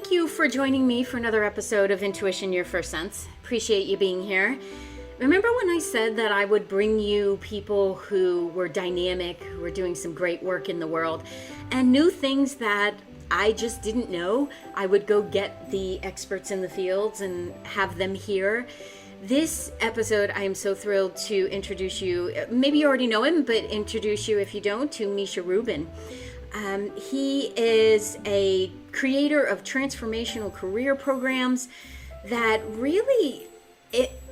thank you for joining me for another episode of Intuition, Your First Sense. Appreciate you being here. Remember when I said that I would bring you people who were dynamic, who were doing some great work in the world, and new things that I just didn't know? I would go get the experts in the fields and have them here. This episode, I am so thrilled to introduce you. Maybe you already know him, but introduce you, if you don't, to Misha Rubin. He is a creator of transformational career programs that really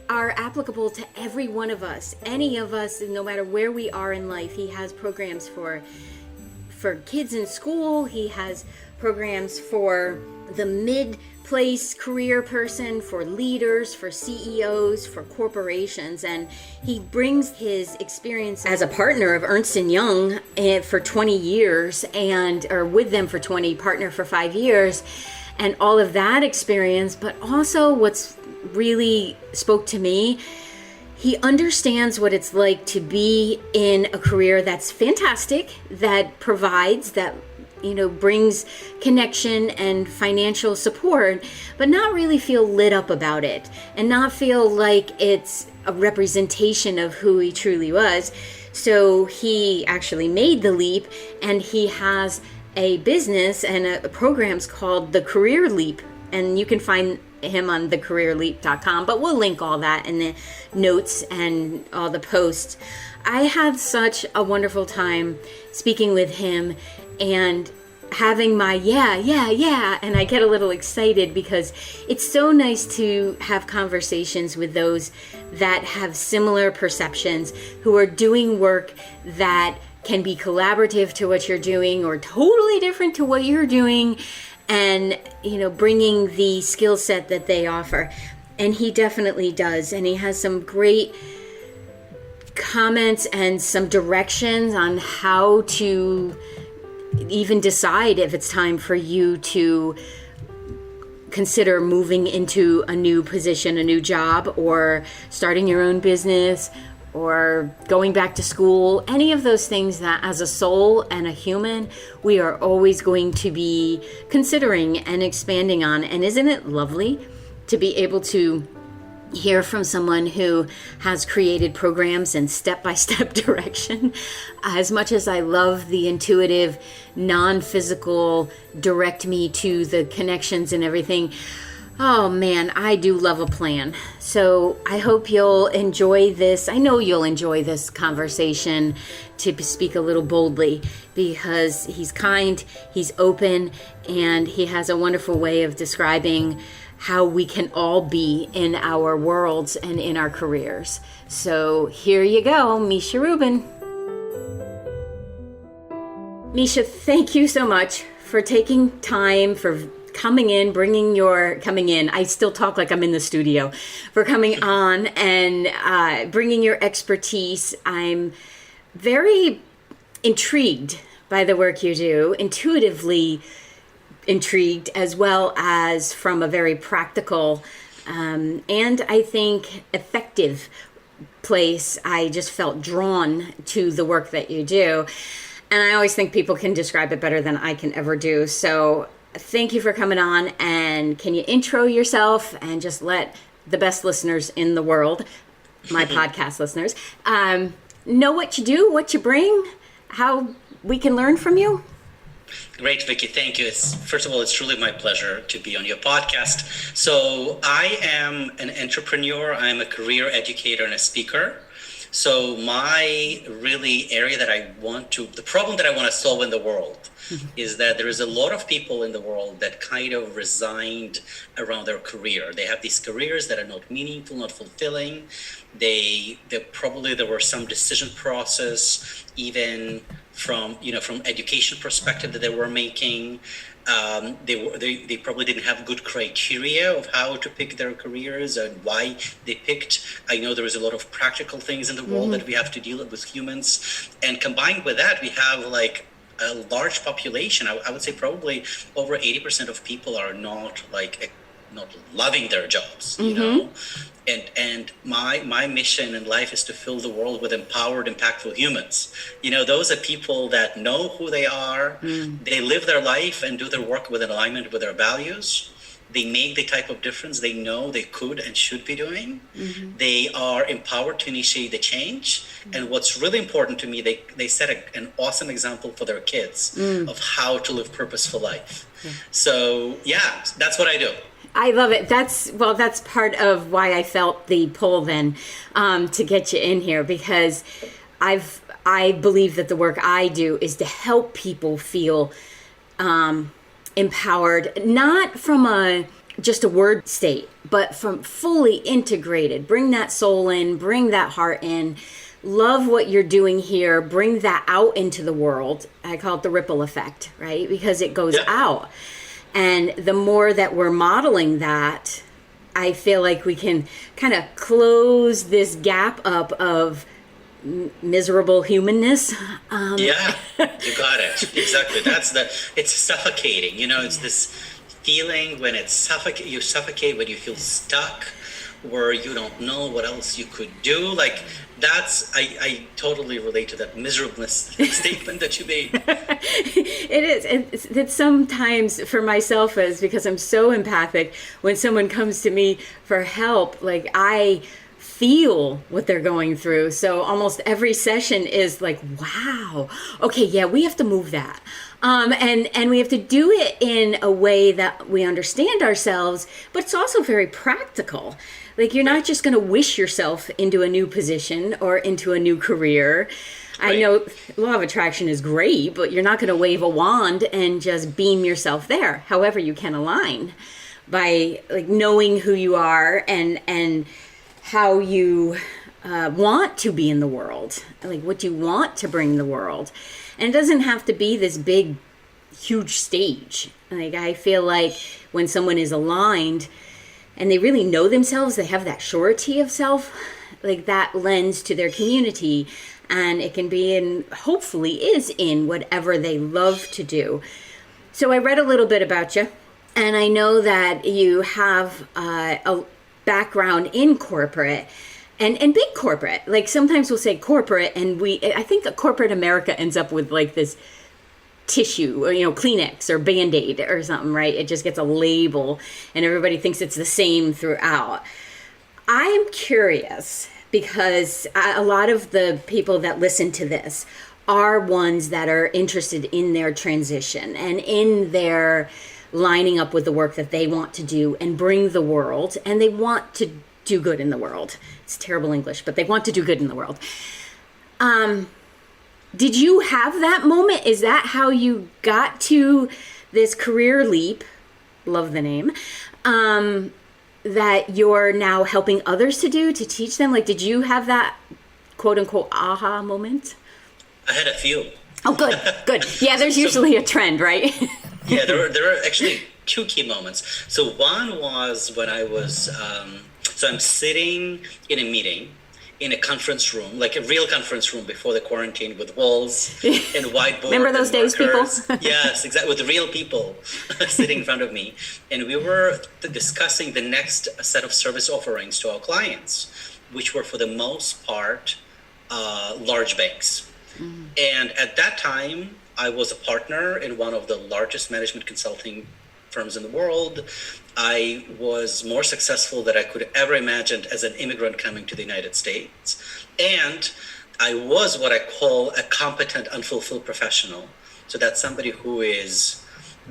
are applicable to every one of us. Any of us, no matter where we are in life. He has programs for kids in school. He has programs for the mid-place career person, for leaders, for CEOs, for corporations, and he brings his experience as a partner of Ernst & Young for 20 years, or with them for 20, partner for 5 years, and all of that experience. But also what's really spoke to me, he understands what it's like to be in a career that's fantastic, that provides, that brings connection and financial support, but not really feel lit up about it and not feel like it's a representation of who he truly was. So he actually made the leap, and he has a business and a programs called The Career Leap, and you can find him on thecareerleap.com, but we'll link all that in the notes and all the posts. I had such a wonderful time speaking with him and having my yeah, and I get a little excited because it's so nice to have conversations with those that have similar perceptions, who are doing work that can be collaborative to what you're doing or totally different to what you're doing, and bringing the skill set that they offer. And he definitely does, and he has some great comments and some directions on how to even decide if it's time for you to consider moving into a new position, a new job, or starting your own business, or going back to school. Any of those things that as a soul and a human, we are always going to be considering and expanding on. And isn't it lovely to be able to hear from someone who has created programs and step-by-step direction? As much as I love the intuitive, non-physical, direct me to the connections and everything, oh man, I do love a plan. So I hope you'll enjoy this. I know you'll enjoy this conversation, to speak a little boldly, because he's kind, he's open, and he has a wonderful way of describing how we can all be in our worlds and in our careers. So here you go, Misha Rubin. Misha, thank you so much for taking time, for coming in. I still talk like I'm in the studio, for coming on and bringing your expertise. I'm very intrigued by the work you do, intuitively intrigued, as well as from a very practical and I think effective place. I just felt drawn to the work that you do, and I always think people can describe it better than I can ever do. So thank you for coming on, and can you intro yourself and just let the best listeners in the world, my podcast listeners, know what you do, what you bring, how we can learn from you? Great, Vicky. Thank you. First of all, it's truly my pleasure to be on your podcast. So I am an entrepreneur. I'm a career educator and a speaker. So my really area that the problem that I want to solve in the world is that there is a lot of people in the world that kind of resigned around their career. They have these careers that are not meaningful, not fulfilling. There were some decision process, even from education perspective, that they were making. They probably didn't have good criteria of how to pick their careers and why they picked. I know there is a lot of practical things in the world that we have to deal with humans, and combined with that, we have like a large population. I would say probably over 80% of people are not not loving their jobs, you know. And my mission in life is to fill the world with empowered, impactful humans. You know, those are people that know who they are. They live their life and do their work with an alignment with their values. They make the type of difference they know they could and should be doing. They are empowered to initiate the change. And what's really important to me, they set an awesome example for their kids of how to live purposeful life. So yeah, that's what I do. I love it. That's part of why I felt the pull then to get you in here, because I believe that the work I do is to help people feel empowered, not from just a word state, but from fully integrated. Bring that soul in, bring that heart in, love what you're doing here, bring that out into the world. I call it the ripple effect, right? Because it goes out. And the more that we're modeling that, I feel like we can kind of close this gap up of miserable humanness. Yeah, you got it. Exactly. It's suffocating. You know, it's this feeling when you suffocate, when you feel stuck, where you don't know what else you could do. Like I totally relate to that miserableness statement that you made. It is. It's sometimes for myself is because I'm so empathic. When someone comes to me for help, like I feel what they're going through. So almost every session is like, wow, okay, yeah, we have to move that. And we have to do it in a way that we understand ourselves, but it's also very practical. Like you're not just going to wish yourself into a new position or into a new career. Right. I know law of attraction is great, but you're not going to wave a wand and just beam yourself there. However, you can align by like knowing who you are and how you want to be in the world, like what you want to bring the world. And it doesn't have to be this big, huge stage. Like I feel like when someone is aligned and they really know themselves, they have that surety of self, like that lends to their community, and it can be in, hopefully is in whatever they love to do. So I read a little bit about you, and I know that you have a background in corporate and big corporate. Like sometimes we'll say corporate, and I think a corporate America ends up with like this tissue, or, Kleenex or Band-Aid or something, right? It just gets a label and everybody thinks it's the same throughout. I'm curious because a lot of the people that listen to this are ones that are interested in their transition and in their lining up with the work that they want to do and bring the world, and they want to do good in the world. It's terrible English, but they want to do good in the world. Did you have that moment? Is that how you got to this career leap? Love the name. That you're now helping others to teach them? Like, did you have that quote unquote aha moment? I had a few. Oh, good. Yeah, there's usually a trend, right? Yeah, there are actually two key moments. So one was when I was, so I'm sitting in a meeting in a conference room, like a real conference room before the quarantine, with walls and whiteboard. Remember those days, markers. people? Yes, exactly, with real people sitting in front of me. And we were discussing the next set of service offerings to our clients, which were for the most part large banks. And at that time, I was a partner in one of the largest management consulting firms in the world. I was more successful than I could ever imagined as an immigrant coming to the United States. And I was what I call a competent, unfulfilled professional. So that's somebody who is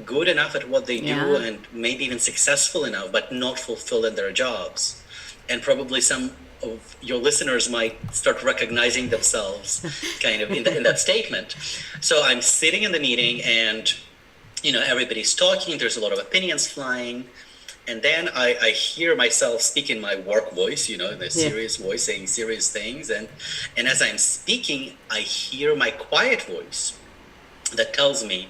good enough at what they do and maybe even successful enough, but not fulfilled in their jobs. And probably some of your listeners might start recognizing themselves kind of in that statement. So I'm sitting in the meeting and, everybody's talking. There's a lot of opinions flying. And then I hear myself speak in my work voice, in a serious voice, saying serious things. And as I'm speaking, I hear my quiet voice that tells me,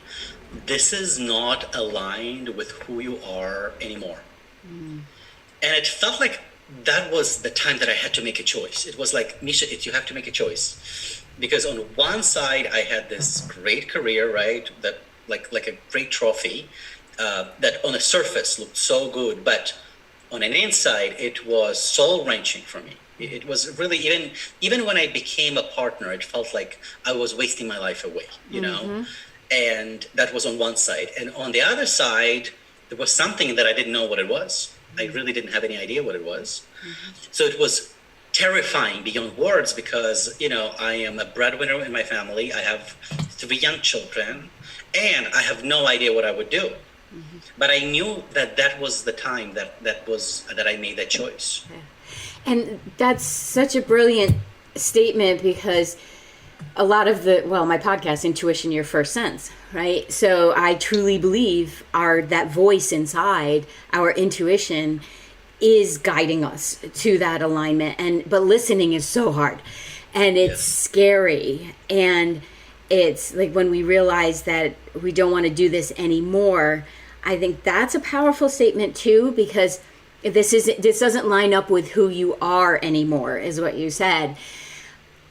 this is not aligned with who you are anymore. And it felt like that was the time that I had to make a choice. It was like, Misha, you have to make a choice. Because on one side, I had this great career, right? That like a great trophy. that on the surface looked so good, but on an inside, it was soul wrenching for me. It was really, even when I became a partner, it felt like I was wasting my life away, you know? And that was on one side. And on the other side, there was something that I didn't know what it was. I really didn't have any idea what it was. So it was terrifying beyond words because, you know, I am a breadwinner in my family. I have 3 young children, and I have no idea what I would do. But I knew that that was the time that I made that choice. And that's such a brilliant statement because a lot of my podcast, Intuition, Your First Sense, right? So I truly believe that voice inside, our intuition, is guiding us to that alignment. But listening is so hard, and it's scary. And it's like when we realize that we don't want to do this anymore, I think that's a powerful statement too, because this doesn't line up with who you are anymore, is what you said.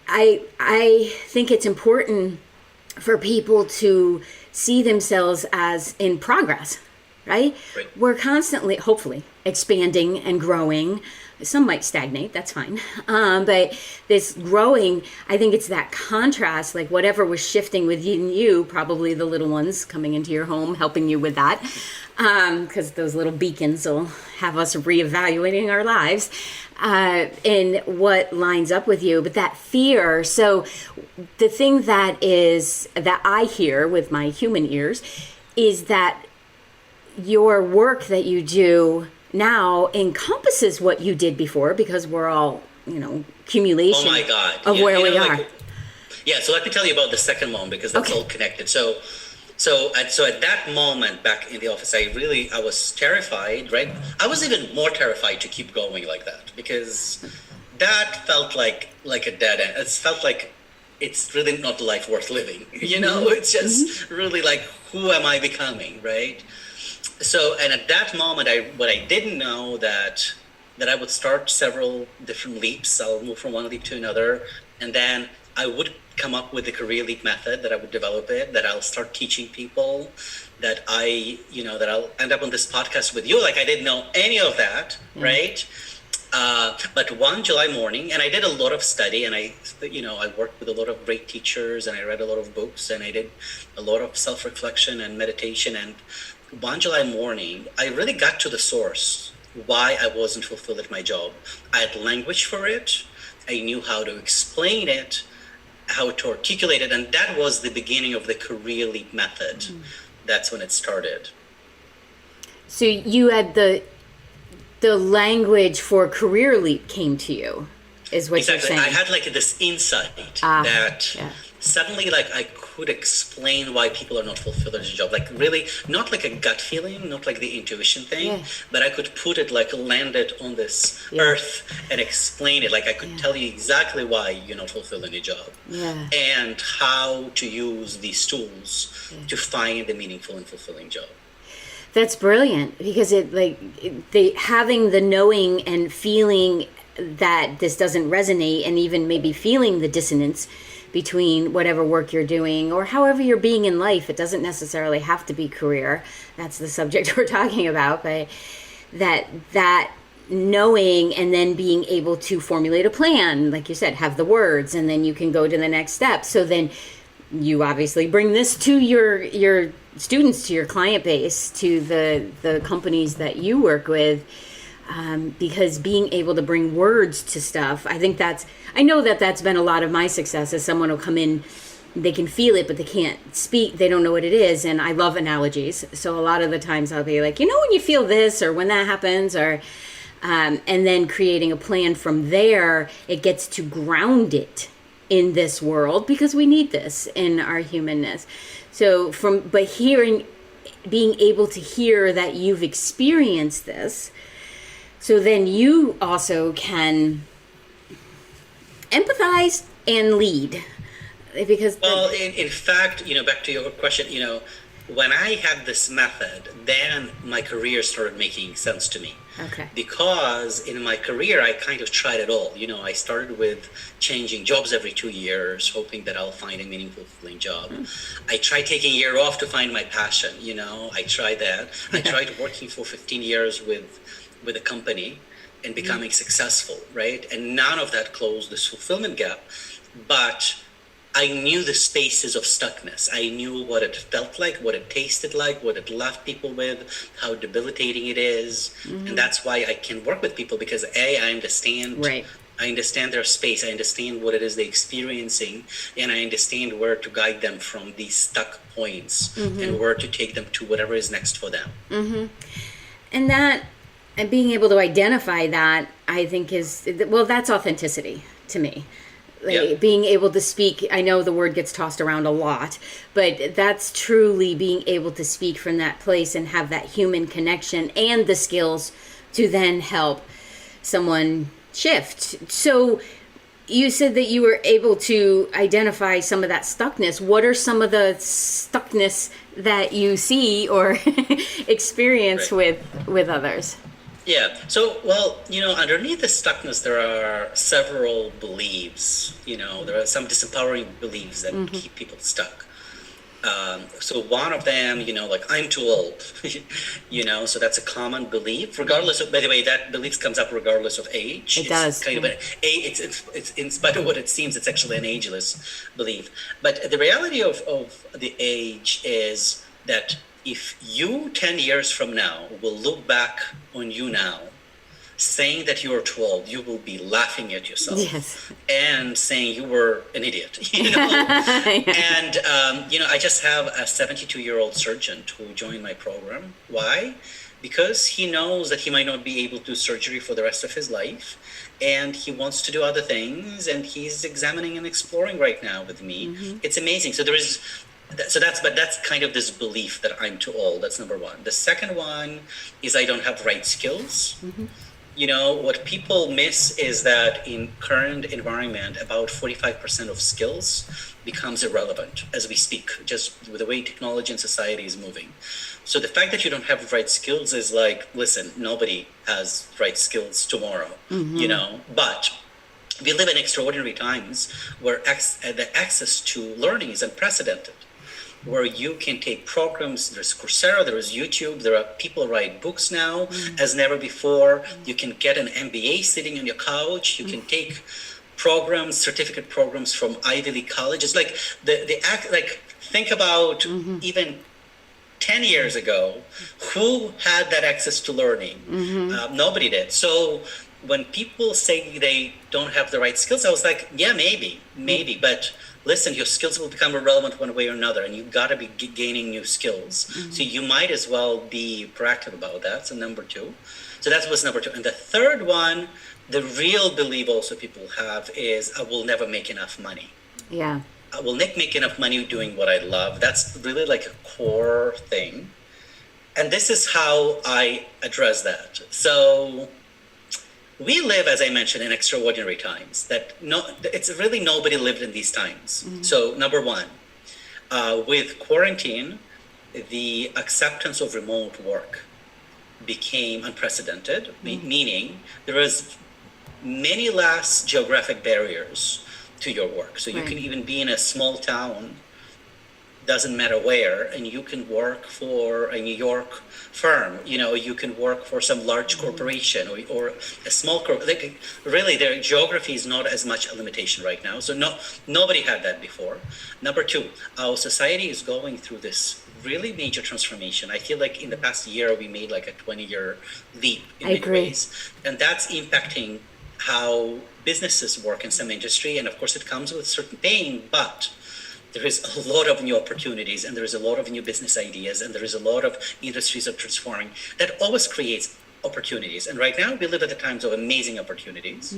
I think it's important for people to see themselves as in progress, right? We're constantly, hopefully, expanding and growing. Some might stagnate, that's fine. But this growing, I think it's that contrast, like whatever was shifting within you, probably the little ones coming into your home, helping you with that, because those little beacons will have us reevaluating our lives in what lines up with you. But that fear, so the thing that I hear with my human ears is that your work that you do now encompasses what you did before, because we're all, accumulation of where we are. So let me tell you about the second moment, because that's all connected. So at that moment back in the office, I was terrified, right? I was even more terrified to keep going like that, because that felt like a dead end. It felt like it's really not a life worth living, It's just really like, who am I becoming, right? So, and at that moment, what I didn't know that I would start several different leaps. I'll move from one leap to another, and then I would come up with the career leap method, that I would develop it, that I'll start teaching people, that that I'll end up on this podcast with you. Like, I didn't know any of that, right? But one July morning, and I did a lot of study, and I worked with a lot of great teachers, and I read a lot of books, and I did a lot of self-reflection and meditation. And one July morning, I really got to the source why I wasn't fulfilled at my job. I had language for it. I knew how to explain it, how to articulate it, and that was the beginning of the career leap method. That's when it started. So you had the language for career leap came to you, is what you're saying. I had like this insight that suddenly, like, I could explain why people are not fulfilled in a job. Like, really, not like a gut feeling, not like the intuition thing, but I could put it, like, land it on this earth and explain it. Like, I could tell you exactly why you're not fulfilled in a job, and how to use these tools to find a meaningful and fulfilling job. That's brilliant, because having the knowing and feeling that this doesn't resonate, and even maybe feeling the dissonance between whatever work you're doing or however you're being in life. It doesn't necessarily have to be career. That's the subject we're talking about. But that knowing, and then being able to formulate a plan, like you said, have the words, and then you can go to the next step. So then you obviously bring this to your students, to your client base, to the companies that you work with. Because being able to bring words to stuff, I know that's been a lot of my success. As someone will come in, they can feel it, but they can't speak. They don't know what it is. And I love analogies. So a lot of the times I'll be like, when you feel this, or when that happens, or, and then creating a plan from there, it gets to ground it in this world, because we need this in our humanness. So being able to hear that you've experienced this, so then you also can empathize and lead, because in fact, back to your question, when I had this method, then my career started making sense to me. Okay. Because in my career, I kind of tried it all. I started with changing jobs every 2 years, hoping that I'll find a meaningful, fulfilling job. I tried taking a year off to find my passion. I tried that. I tried working for 15 years with a company and becoming successful, right? And none of that closed this fulfillment gap. But I knew the spaces of stuckness. I knew what it felt like, what it tasted like, what it left people with, how debilitating it is. And that's why I can work with people, because I understand. Right. I understand their space. I understand what it is they're experiencing, and I understand where to guide them from these stuck points and where to take them to whatever is next for them. And being able to identify that, I think that's authenticity to me. Being able to speak, I know the word gets tossed around a lot, but that's truly being able to speak from that place and have that human connection and the skills to then help someone shift. So you said that you were able to identify some of that stuckness. What are some of the stuckness that you see or experience with others? Yeah. So, underneath the stuckness, there are several beliefs. There are some disempowering beliefs that keep people stuck. So one of them, like, I'm too old, so that's a common belief, regardless of, by the way, that belief comes up regardless of age. It does. Kind of it's in spite of what it seems, it's actually an ageless belief. But the reality of the age is that if you 10 years from now will look back on you now, saying that you are too old, you will be laughing at yourself. Yes. And saying you were an idiot. And I just have a 72-year-old surgeon who joined my program. Why? Because he knows that he might not be able to do surgery for the rest of his life, and he wants to do other things, and he's examining and exploring right now with me. It's amazing. That's kind of this belief that I'm too old. That's number one. The second one is I don't have right skills. What people miss is that in current environment, about 45% of skills becomes irrelevant as we speak, just with the way technology and society is moving. So the fact that you don't have the right skills is like, listen, nobody has right skills tomorrow, but we live in extraordinary times where the access to learning is unprecedented, where you can take programs. There's Coursera, there is YouTube, there are people write books now as never before. You can get an MBA sitting on your couch. You can take programs, certificate programs from Ivy League colleges. Like think about even 10 years ago, who had that access to learning? Nobody did. So when people say they don't have the right skills, I was like, yeah, maybe, but listen, your skills will become irrelevant one way or another, and you've got to be gaining new skills. So you might as well be proactive about that. So number two. So that was number two. And the third one, the real belief also people have is, I will never make enough money. Yeah. I will make enough money doing what I love. That's really like a core thing. And this is how I address that. So we live, as I mentioned, in extraordinary times. It's really nobody lived in these times. So number one, with quarantine, the acceptance of remote work became unprecedented, meaning there was many less geographic barriers to your work. So you can even be in a small town, doesn't matter where, and you can work for a New York firm. You can work for some large corporation or a small corporation. Really, their geography is not as much a limitation right now. So nobody had that before. Number two, our society is going through this really major transformation. I feel like in the past year, we made like a 20-year leap in many ways. And that's impacting how businesses work in some industry. And of course, it comes with certain pain, but there is a lot of new opportunities, and there is a lot of new business ideas, and there is a lot of industries that are transforming. That always creates opportunities. And right now, we live at the times of amazing opportunities.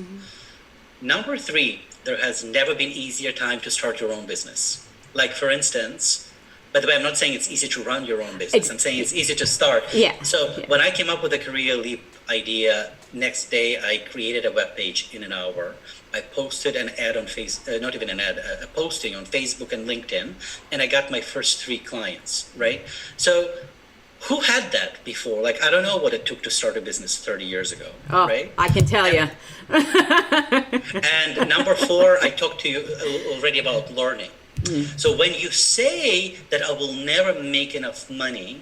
Number three, there has never been easier time to start your own business. Like, for instance, by the way, I'm not saying it's easy to run your own business. I'm saying it's easy to start. When I came up with the Career Leap idea, next day I created a web page in an hour. I posted an ad on a posting on Facebook and LinkedIn, and I got my first 3 clients, right? So who had that before? Like, I don't know what it took to start a business 30 years ago, Oh, right? I can tell you. And number four, I talked to you already about learning. So when you say that I will never make enough money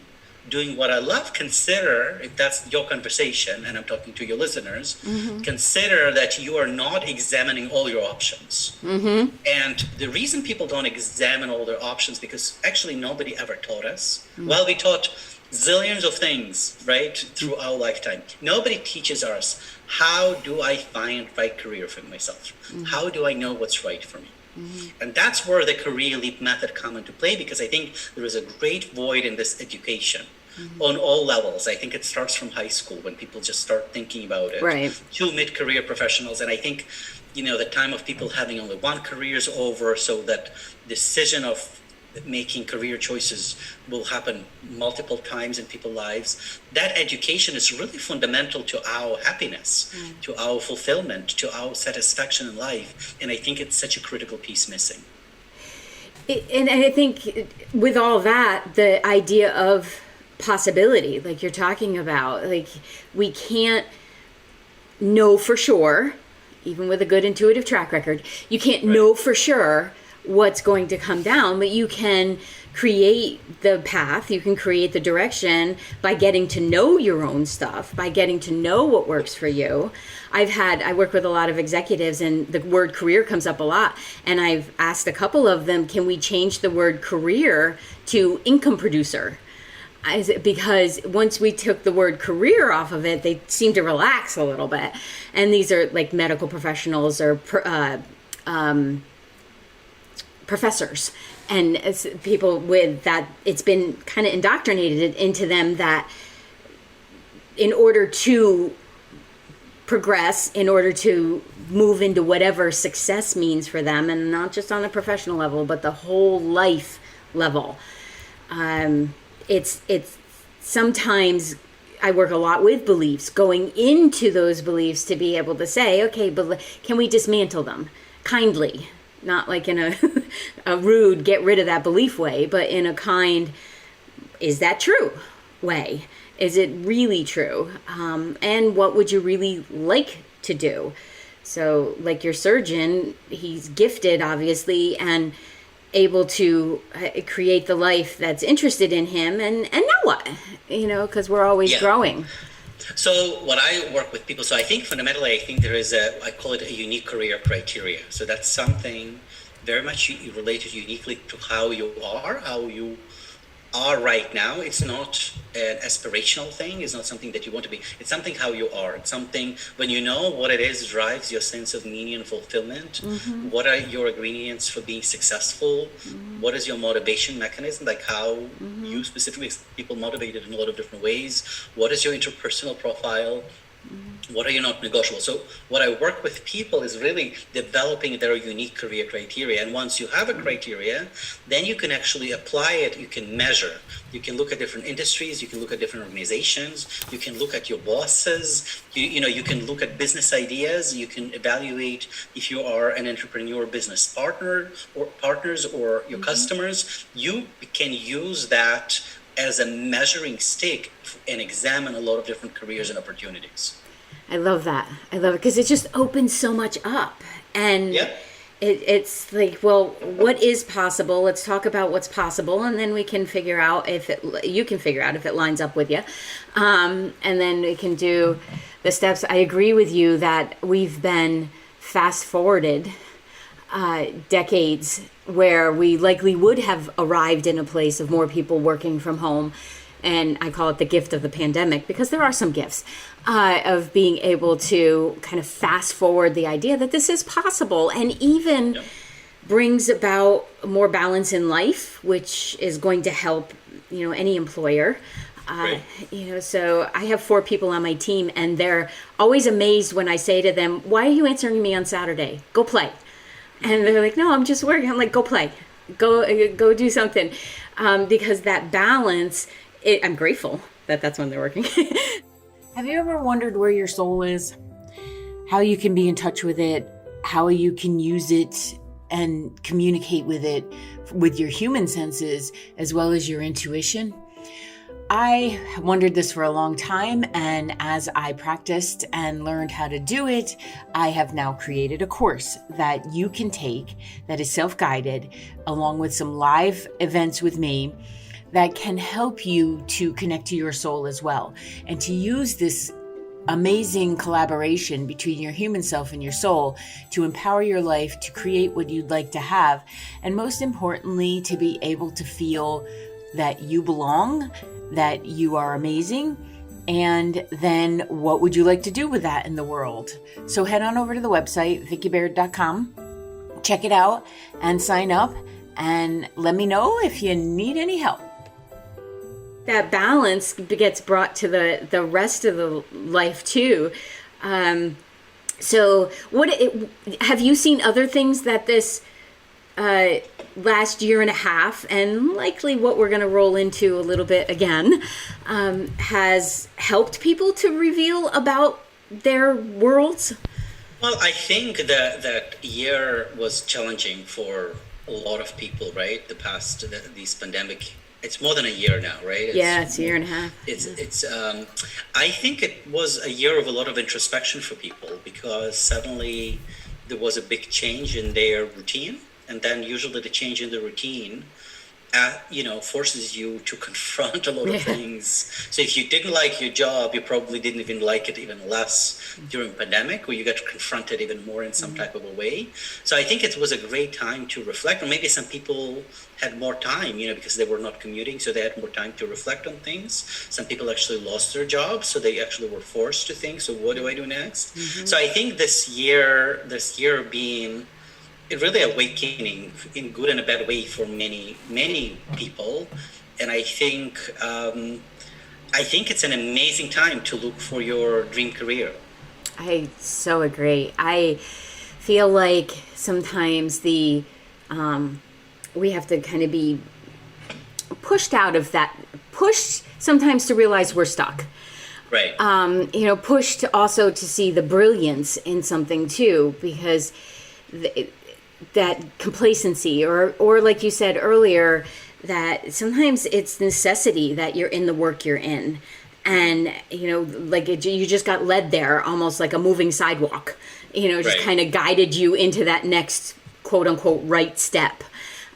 doing what I love, consider, if that's your conversation, and I'm talking to your listeners, consider that you are not examining all your options. And the reason people don't examine all their options, because actually nobody ever taught us. Well, we taught zillions of things, right, through our lifetime. Nobody teaches us, how do I find right career for myself? How do I know what's right for me? And that's where the career leap method come into play, because I think there is a great void in this education on all levels. I think it starts from high school when people just start thinking about it. Right. To mid-career professionals. And I think, the time of people having only one career is over, so that decision of making career choices will happen multiple times in people's lives. That education is really fundamental to our happiness, to our fulfillment, to our satisfaction in life. And I think it's such a critical piece missing. And I think with all that, the idea of possibility, like you're talking about, like we can't know for sure, even with a good intuitive track record, you can't know for sure what's going to come down, but you can create the path, you can create the direction by getting to know your own stuff, by getting to know what works for you. I work with a lot of executives, and the word career comes up a lot, and I've asked a couple of them, can we change the word career to income producer? Because once we took the word career off of it, they seem to relax a little bit. And these are like medical professionals or professors, and as people with that, it's been kind of indoctrinated into them that in order to progress, in order to move into whatever success means for them, and not just on a professional level, but the whole life level, it's sometimes I work a lot with beliefs, going into those beliefs to be able to say, okay, but can we dismantle them kindly? Not like in a rude, get rid of that belief way, but in a kind, is that true way? Is it really true? And what would you really like to do? So like your surgeon, he's gifted, obviously, and able to create the life that's interested in him. And now what? Because we're always growing. So what I work with people, so I think fundamentally, there is I call it a unique career criteria. So that's something very much related uniquely to how you are right now. It's not an aspirational thing. It's not something that you want to be. It's something how you are. It's something when you know what it is drives your sense of meaning and fulfillment. What are your ingredients for being successful? What is your motivation mechanism? Like how you specifically people motivated in a lot of different ways. What is your interpersonal profile? What are you not negotiable? So what I work with people is really developing their unique career criteria. And once you have a criteria, then you can actually apply it. You can measure. You can look at different industries. You can look at different organizations. You can look at your bosses. You can look at business ideas. You can evaluate if you are an entrepreneur, business partner or partners or your customers. You can use that as a measuring stick and examine a lot of different careers and opportunities. I love that. I love it because it just opens so much up. And it's like, well, what is possible? Let's talk about what's possible, and then we can figure out if it lines up with you. And then we can do the steps. I agree with you that we've been fast forwarded decades where we likely would have arrived in a place of more people working from home. And I call it the gift of the pandemic because there are some gifts of being able to kind of fast forward the idea that this is possible, and even brings about more balance in life, which is going to help, any employer. So I have 4 people on my team, and they're always amazed when I say to them, "Why are you answering me on Saturday? Go play." And they're like, "No, I'm just working." I'm like, "Go play, go do something," because that balance. I'm grateful that that's when they're working. Have you ever wondered where your soul is? How you can be in touch with it? How you can use it and communicate with it with your human senses as well as your intuition? I wondered this for a long time, and as I practiced and learned how to do it, I have now created a course that you can take that is self-guided, along with some live events with me that can help you to connect to your soul as well, and to use this amazing collaboration between your human self and your soul to empower your life, to create what you'd like to have, and most importantly, to be able to feel that you belong, that you are amazing, and then what would you like to do with that in the world? So head on over to the website, vickibaird.com, check it out and sign up, and let me know if you need any help. That balance gets brought to the rest of the life too. So have you seen other things that this last year and a half, and likely what we're going to roll into a little bit again, has helped people to reveal about their worlds? Well, I think that year was challenging for a lot of people, right? These pandemic, it's more than a year now, right? It's a year and a half. I think it was a year of a lot of introspection for people, because suddenly there was a big change in their routine. And then usually the change in the routine, forces you to confront a lot of things. So if you didn't like your job, you probably didn't even like it even less during pandemic, or you got confronted even more in some type of a way. So I think it was a great time to reflect, or maybe some people had more time, because they were not commuting, so they had more time to reflect on things. Some people actually lost their jobs, so they actually were forced to think, so what do I do next? So I think this year being really awakening in good and a bad way for many, many people. And I think it's an amazing time to look for your dream career. I so agree. I feel like sometimes we have to kind of be pushed out of that, pushed sometimes to realize we're stuck. Right. Pushed also to see the brilliance in something too, because that complacency, or like you said earlier, that sometimes it's necessity that you're in the work you're in, and you just got led there almost like a moving sidewalk, just kind of guided you into that next quote unquote right step,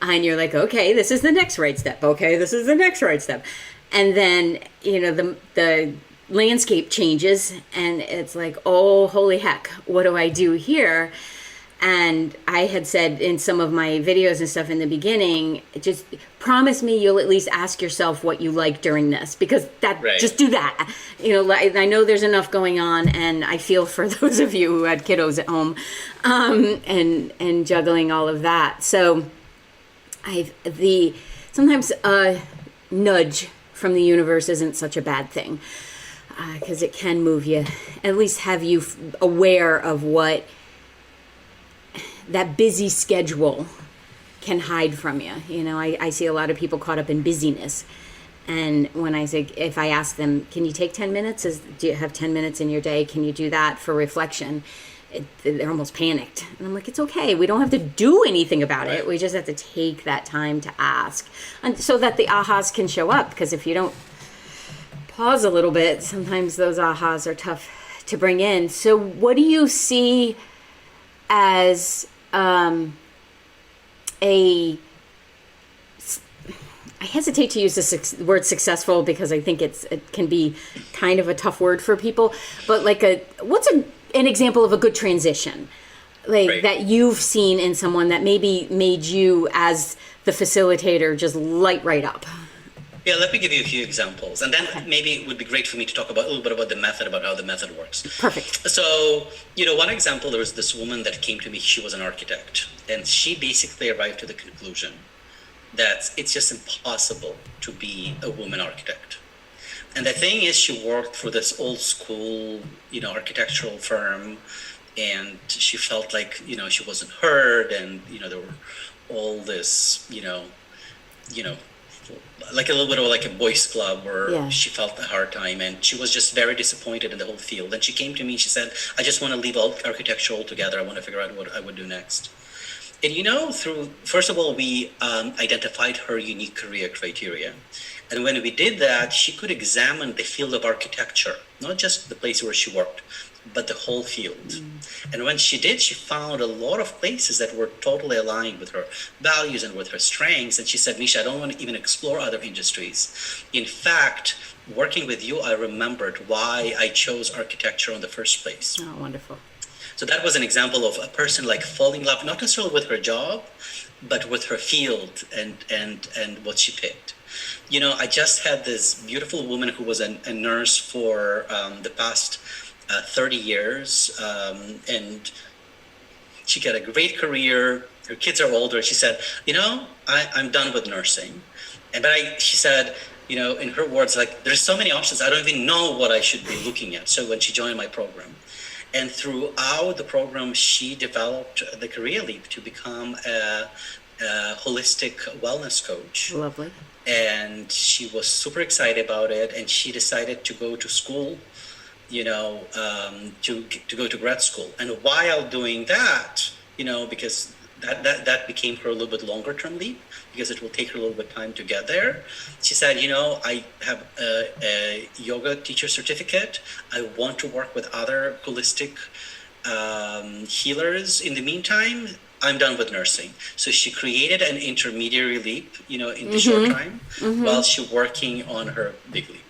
and you're like, okay, this is the next right step, okay, this is the next right step, and then the landscape changes, and it's like, oh holy heck, what do I do here? And I had said in some of my videos and stuff in the beginning, just promise me you'll at least ask yourself what you like during this, because just do that. I know there's enough going on, and I feel for those of you who had kiddos at home, and juggling all of that. So sometimes a nudge from the universe isn't such a bad thing, because it can move you, at least have you aware of what that busy schedule can hide from you. I see a lot of people caught up in busyness. And when if I ask them, can you take 10 minutes? Do you have 10 minutes in your day? Can you do that for reflection? They're almost panicked. And I'm like, it's okay. We don't have to do anything about it. We just have to take that time to ask. And so that the ahas can show up. Because if you don't pause a little bit, sometimes those ahas are tough to bring in. So what do you see as I hesitate to use the word successful, because I think it can be kind of a tough word for people, but what's an example of a good transition, that you've seen in someone that maybe made you as the facilitator just light right up? Yeah, let me give you a few examples, and then maybe it would be great for me to talk a little bit about the method, about how the method works. Perfect. So, one example, there was this woman that came to me. She was an architect, and she basically arrived to the conclusion that it's just impossible to be a woman architect. And the thing is, she worked for this old school, architectural firm, and she felt like, she wasn't heard, and, there were all this, like a little bit of like a boys club where she felt a hard time, and she was just very disappointed in the whole field. And she came to me and she said, I just want to leave architecture altogether. I want to figure out what I would do next. And first of all, we identified her unique career criteria. And when we did that, she could examine the field of architecture, not just the place where she worked, but the whole field. And when she did, she found a lot of places that were totally aligned with her values and with her strengths. And she said, Misha, I don't want to even explore other industries. In fact, working with you, I remembered why I chose architecture in the first place. Oh, wonderful. So that was an example of a person like falling in love, not necessarily with her job, but with her field and what she picked. You know, I just had this beautiful woman who was a nurse for the past 30 years, and she got a great career. Her kids are older. She said, you know, I'm done with nursing. She said, you know, in her words, like, there's so many options. I don't even know what I should be looking at. So when she joined my program, and throughout the program, she developed the career leap to become a holistic wellness coach. Lovely. And she was super excited about it. And she decided to go to school, you know, to go to grad school. And while doing that, you know, because that became her a little bit longer term leap, because it will take her a little bit of time to get there. She said, you know, I have a yoga teacher certificate. I want to work with other holistic healers. In the meantime, I'm done with nursing. So she created an intermediary leap, you know, in the short time, while she's working on her big leap.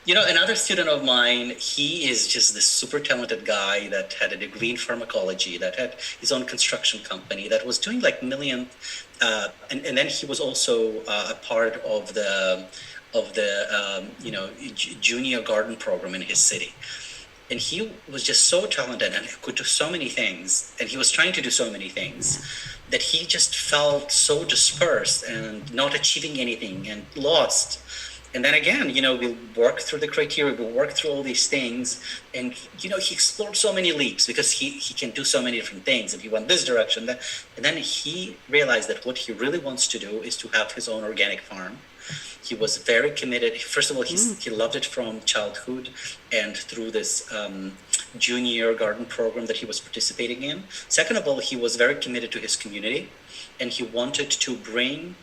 You know, another student of mine, he is just this super talented guy that had a degree in pharmacology, that had his own construction company, that was doing like million, and then he was also a part of the you know, junior garden program in his city. And he was just so talented and could do so many things, and he was trying to do so many things, that he just felt so dispersed and not achieving anything and lost. And then again, you know, we'll work through the criteria, we'll work through all these things. And, you know, he explored so many leaps because he can do so many different things. If he went this direction, and then he realized that what he really wants to do is to have his own organic farm. He was very committed. First of all, he loved it from childhood and through this junior garden program that he was participating in. Second of all, he was very committed to his community, and he wanted to bring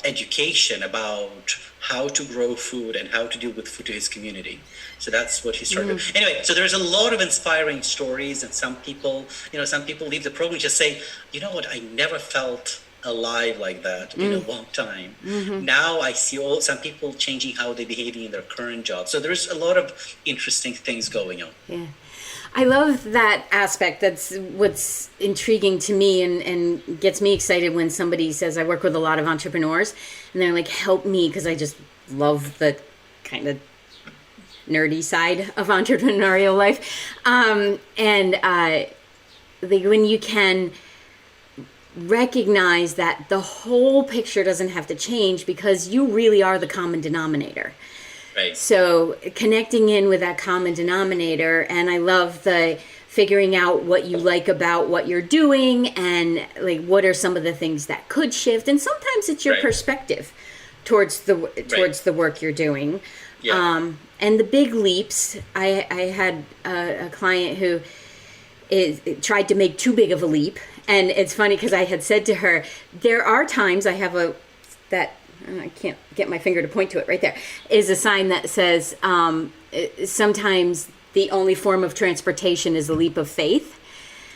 education about how to grow food and how to deal with food to his community. So that's what he started. Anyway, so there's a lot of inspiring stories, and some people leave the program and just say, you know what, I never felt alive like that in a long time. Now I see some people changing how they behave in their current job. So there's a lot of interesting things going on. Yeah. I love that aspect. That's what's intriguing to me and gets me excited when somebody says, I work with a lot of entrepreneurs, and they're like, help me, because I just love the kind of nerdy side of entrepreneurial life. When you can recognize that the whole picture doesn't have to change because you really are the common denominator. Right. So connecting in with that common denominator, and I love the figuring out what you like about what you're doing, and like what are some of the things that could shift, and sometimes it's your perspective towards the work you're doing. Yeah. And the big leaps. I had a client who tried to make too big of a leap, and it's funny because I had said to her, there are times I have I can't get my finger to point to it, right there, is a sign that says sometimes the only form of transportation is a leap of faith.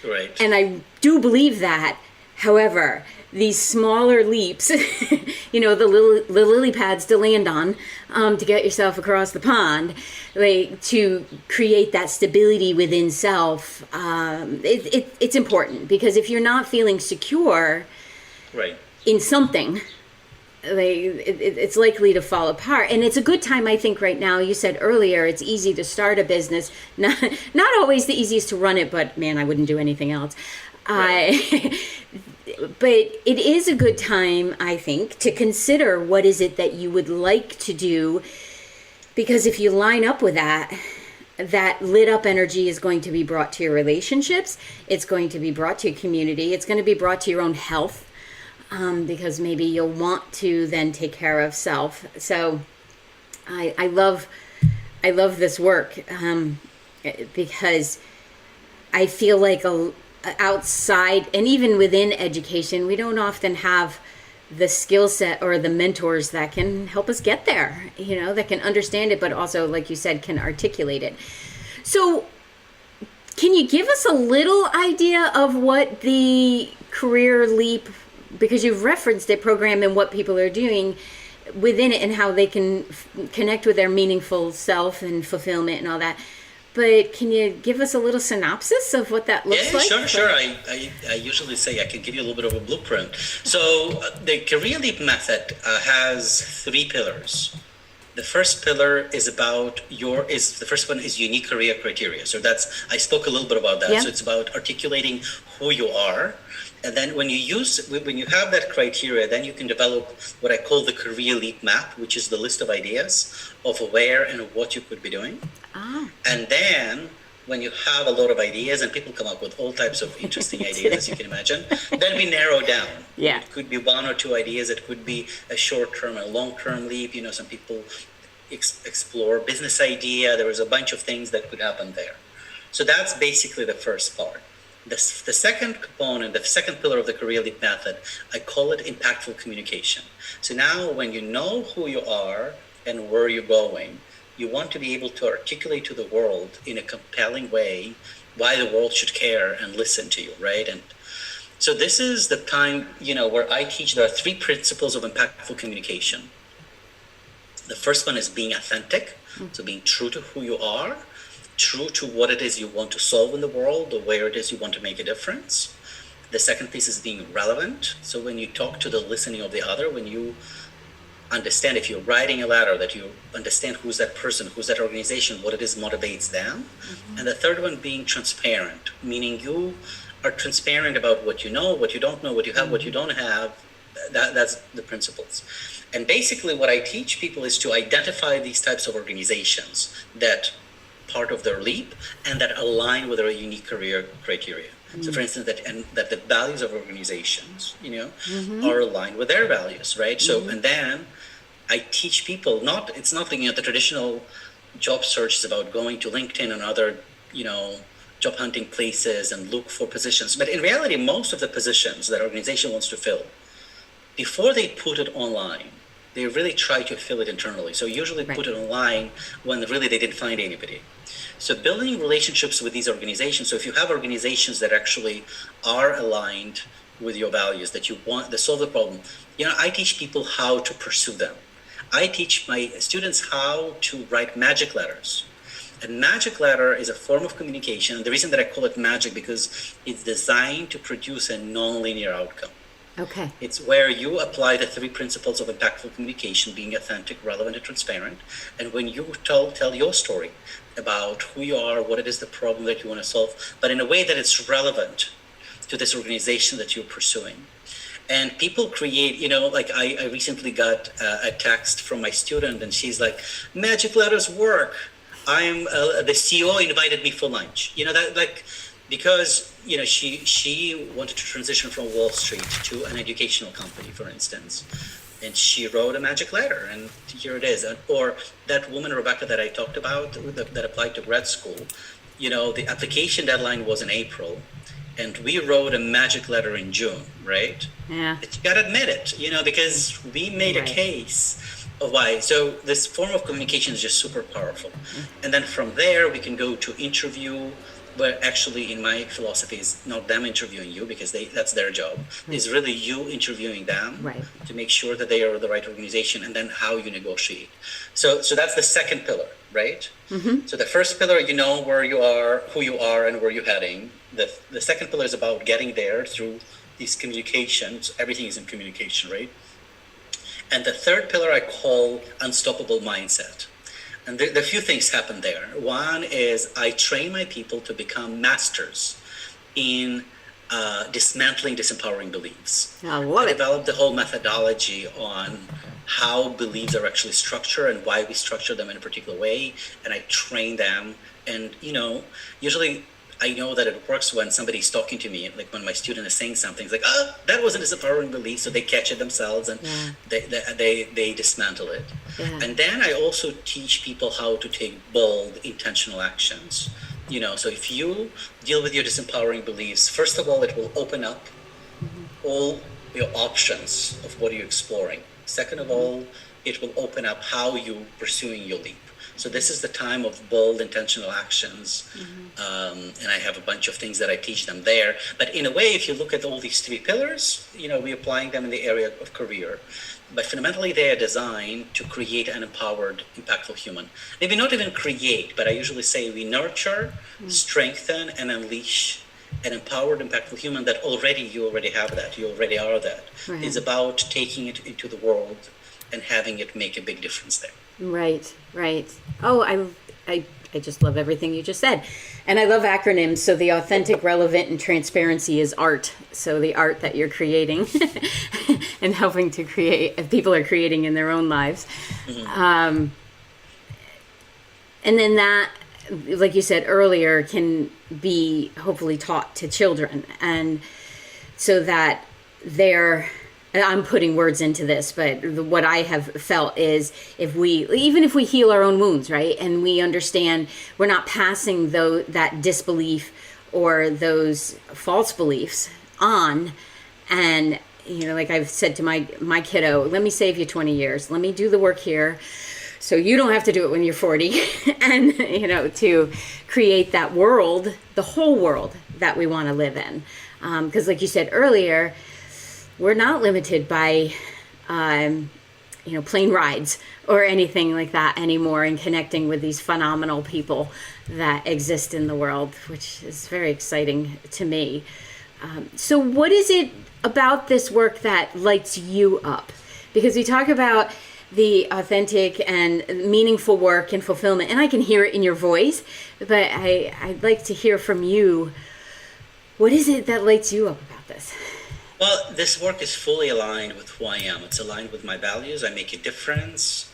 Right. And I do believe that. However, these smaller leaps, you know, the lily pads to land on, to get yourself across the pond, like to create that stability within self, it's important, because if you're not feeling secure in something, it's likely to fall apart. And it's a good time, I think, right now. You said earlier it's easy to start a business, not always the easiest to run it, but man, I wouldn't do anything else. But it is a good time, I think, to consider what is it that you would like to do, because if you line up with that lit up energy is going to be brought to your relationships, it's going to be brought to your community, it's going to be brought to your own health. Because maybe you'll want to then take care of self. So I love this work because I feel like outside and even within education, we don't often have the skill set or the mentors that can help us get there, that can understand it, but also, like you said, can articulate it. So can you give us a little idea of what the Career Leap, because you've referenced it, program, and what people are doing within it and how they can connect with their meaningful self and fulfillment and all that. But can you give us a little synopsis of what that looks like? Sure. I usually say I can give you a little bit of a blueprint. So the Career Leap method has 3 pillars. The first pillar is about the first one is unique career criteria. So I spoke a little bit about that. Yeah. So it's about articulating who you are. And then when you have that criteria, then you can develop what I call the Career Leap map, which is the list of ideas of where and what you could be doing. Ah. And then when you have a lot of ideas, and people come up with all types of interesting ideas, as you can imagine, then we narrow down. Yeah. It could be 1 or 2 ideas. It could be a short-term, a long-term leap. Some people explore business idea. There was a bunch of things that could happen there. So that's basically the first part. The second component, the second pillar of the Career Leap method, I call it impactful communication. So now when you know who you are and where you're going, you want to be able to articulate to the world in a compelling way why the world should care and listen to you, right? And so this is the time, where I teach. There are 3 principles of impactful communication. The first one is being authentic, so being true to who you are, true to what it is you want to solve in the world or where it is you want to make a difference. The second piece is being relevant. So when you talk to the listening of the other, when you understand, if you're writing a letter, that you understand who's that person, who's that organization, what it is motivates them. Mm-hmm. And the third one being transparent, meaning you are transparent about what you know, what you don't know, what you have, what you don't have. That's the principles. And basically what I teach people is to identify these types of organizations that part of their leap and that align with their unique career criteria. Mm-hmm. So for instance, that the values of organizations, mm-hmm. are aligned with their values, right? Mm-hmm. So, and then I teach people, it's not the traditional job search is about going to LinkedIn and other, job hunting places and look for positions. But in reality, most of the positions that organization wants to fill, before they put it online, they really try to fill it internally. So usually put it online when really they didn't find anybody. So building relationships with these organizations. So if you have organizations that actually are aligned with your values, that you want to solve the problem, I teach people how to pursue them. I teach my students how to write magic letters. A magic letter is a form of communication. And the reason that I call it magic, because it's designed to produce a non-linear outcome. Okay. It's where you apply the 3 principles of impactful communication, being authentic, relevant, and transparent. And when you tell your story about who you are, what it is, the problem that you want to solve, but in a way that it's relevant to this organization that you're pursuing. And people create, I recently got a text from my student, and she's like, magic letters work. The CEO invited me for lunch. Because she wanted to transition from Wall Street to an educational company, for instance, and she wrote a magic letter, and here it is. Or that woman Rebecca that I talked about that applied to grad school, the application deadline was in April, and we wrote a magic letter in June, right? Yeah. But you gotta admit it, because we made a case of why. So this form of communication is just super powerful, and then from there we can go to interview. But actually, in my philosophy, is not them interviewing you, because that's their job. Right. It's really you interviewing them to make sure that they are the right organization, and then how you negotiate. So that's the second pillar, right? Mm-hmm. So the first pillar, where you are, who you are, and where you're heading. The second pillar is about getting there through these communications. Everything is in communication, right? And the third pillar I call unstoppable mindset. And there are a few things happen there. One is I train my people to become masters in dismantling disempowering beliefs. I love it. I developed the whole methodology on how beliefs are actually structured and why we structure them in a particular way. And I train them. And, usually I know that it works when somebody's talking to me, like when my student is saying something, it's like, that wasn't a disempowering belief. So they catch it themselves and they dismantle it. Yeah. And then I also teach people how to take bold, intentional actions. So if you deal with your disempowering beliefs, first of all, it will open up all your options of what you're exploring. Second of all, it will open up how you're pursuing your leap. So this is the time of bold, intentional actions. And I have a bunch of things that I teach them there. But in a way, if you look at all these three pillars, we're applying them in the area of career. But fundamentally, they are designed to create an empowered, impactful human. Maybe not even create, but I usually say we nurture, strengthen, and unleash an empowered, impactful human that you already have that. You already are that. Right. It's about taking it into the world and having it make a big difference there. Right. Oh, I just love everything you just said. And I love acronyms. So the authentic, relevant, and transparency is art. So the art that you're creating and helping to create, people are creating in their own lives. And then that, like you said earlier, can be hopefully taught to children. And so that I'm putting words into this, but what I have felt is even if we heal our own wounds, right? And we understand we're not passing that disbelief or those false beliefs on. And, like I've said to my kiddo, let me save you 20 years. Let me do the work here so you don't have to do it when you're 40. And, to create that world, the whole world that we want to live in. Because like you said earlier, we're not limited by, plane rides or anything like that anymore, and connecting with these phenomenal people that exist in the world, which is very exciting to me. So what is it about this work that lights you up? Because we talk about the authentic and meaningful work and fulfillment, and I can hear it in your voice, but I'd like to hear from you. What is it that lights you up about this? Well, this work is fully aligned with who I am. It's aligned with my values. I make a difference.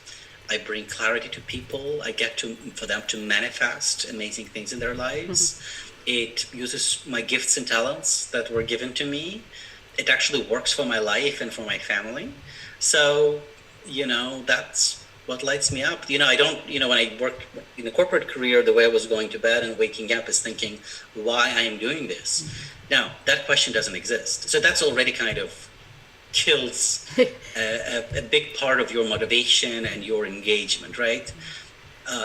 I bring clarity to people. I get for them to manifest amazing things in their lives. It uses my gifts and talents that were given to me. It actually works for my life and for my family. So, that's what lights me up. I don't, when I worked in a corporate career, the way I was going to bed and waking up is thinking why I am doing this. Now, that question doesn't exist. So that's already kind of kills a big part of your motivation and your engagement, right?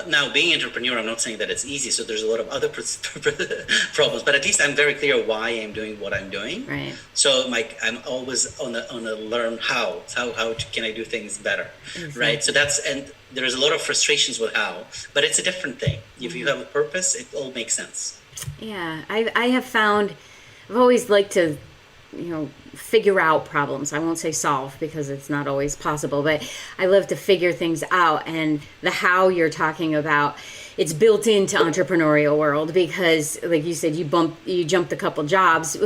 Now, being an entrepreneur, I'm not saying that it's easy. So there's a lot of other problems, but at least I'm very clear why I'm doing what I'm doing. Right. So I'm always on a learn how can I do things better, right? So and there's a lot of frustrations with how, but it's a different thing. If you have a purpose, it all makes sense. Yeah, I have found, I've always liked to, figure out problems. I won't say solve because it's not always possible, but I love to figure things out. And the how you're talking about, it's built into entrepreneurial world because, like you said, you jumped a couple jobs.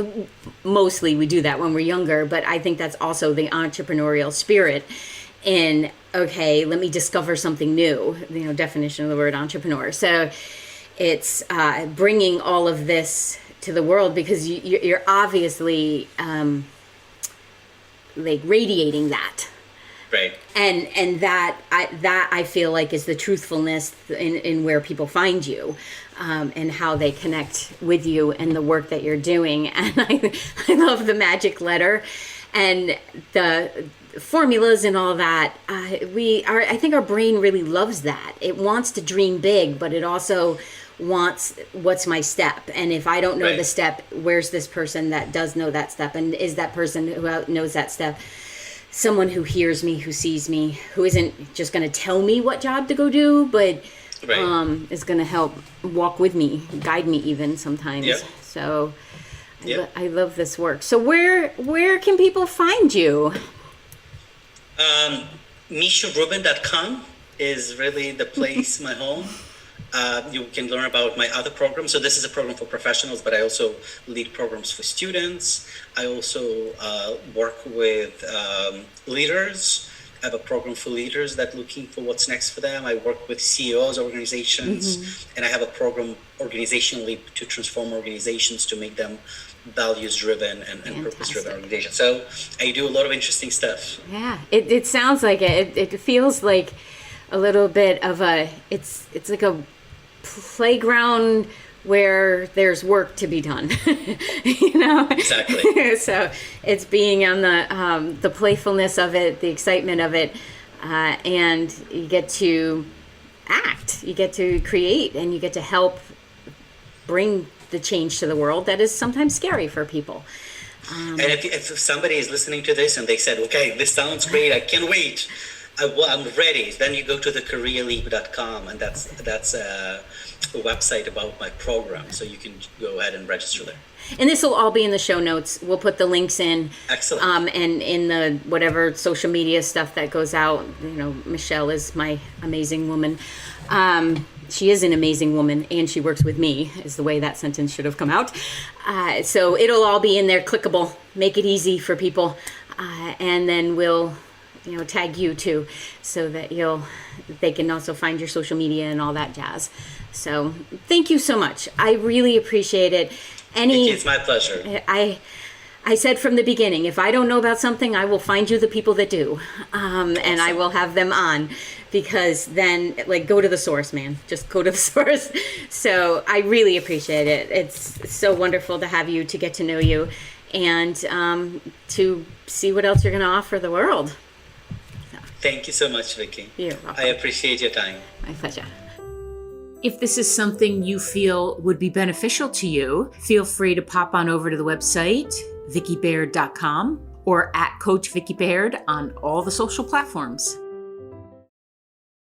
Mostly we do that when we're younger, but I think that's also the entrepreneurial spirit. In okay, let me discover something new. Definition of the word entrepreneur. So it's bringing all of this to the world because you're obviously like radiating that, right? And that I feel like is the truthfulness in where people find you, and how they connect with you and the work that you're doing. And I love the magic letter and the formulas and all that. I think our brain really loves that. It wants to dream big, but it also wants what's my step, and if I don't know the step, where's this person that does know that step, and is that person who knows that step someone who hears me, who sees me, who isn't just going to tell me what job to go do, but is going to help walk with me, guide me even sometimes. So I love this work. So where can people find you? MishaRubin.com is really the place, my home. You can learn about my other programs. So this is a program for professionals, but I also lead programs for students. I also work with leaders. I have a program for leaders that looking for what's next for them. I work with CEOs, organizations, and I have a program organizationally to transform organizations to make them values-driven and purpose-driven organizations. So I do a lot of interesting stuff. Yeah, it sounds like it. It feels like a little bit of it's like a playground where there's work to be done. You know? Exactly. So it's being on the playfulness of it, the excitement of it, and you get to act, you get to create, and you get to help bring the change to the world that is sometimes scary for people. And if somebody is listening to this and they said, okay, this sounds great, I can't wait, I'm ready, then you go to the careerleap.com, and that's a website about my program, so you can go ahead and register there. And this will all be in the show notes. We'll put the links in. Excellent. And in the whatever social media stuff that goes out. You know, Michelle is my amazing woman. She is an amazing woman, and she works with me, is the way that sentence should have come out. So it'll all be in there, clickable. Make it easy for people. And then we'll, tag you too, so that they can also find your social media and all that jazz. So thank you so much. I really appreciate it. It's my pleasure. I said from the beginning, if I don't know about something, I will find you the people that do. Awesome. And I will have them on, because then, go to the source, man. Just go to the source. So I really appreciate it. It's so wonderful to have you, to get to know you, and to see what else you're going to offer the world. So. Thank you so much, Vicki. You're welcome. I appreciate your time. My pleasure. If this is something you feel would be beneficial to you, feel free to pop on over to the website, vickibaird.com, or at Coach Vicki Baird on all the social platforms.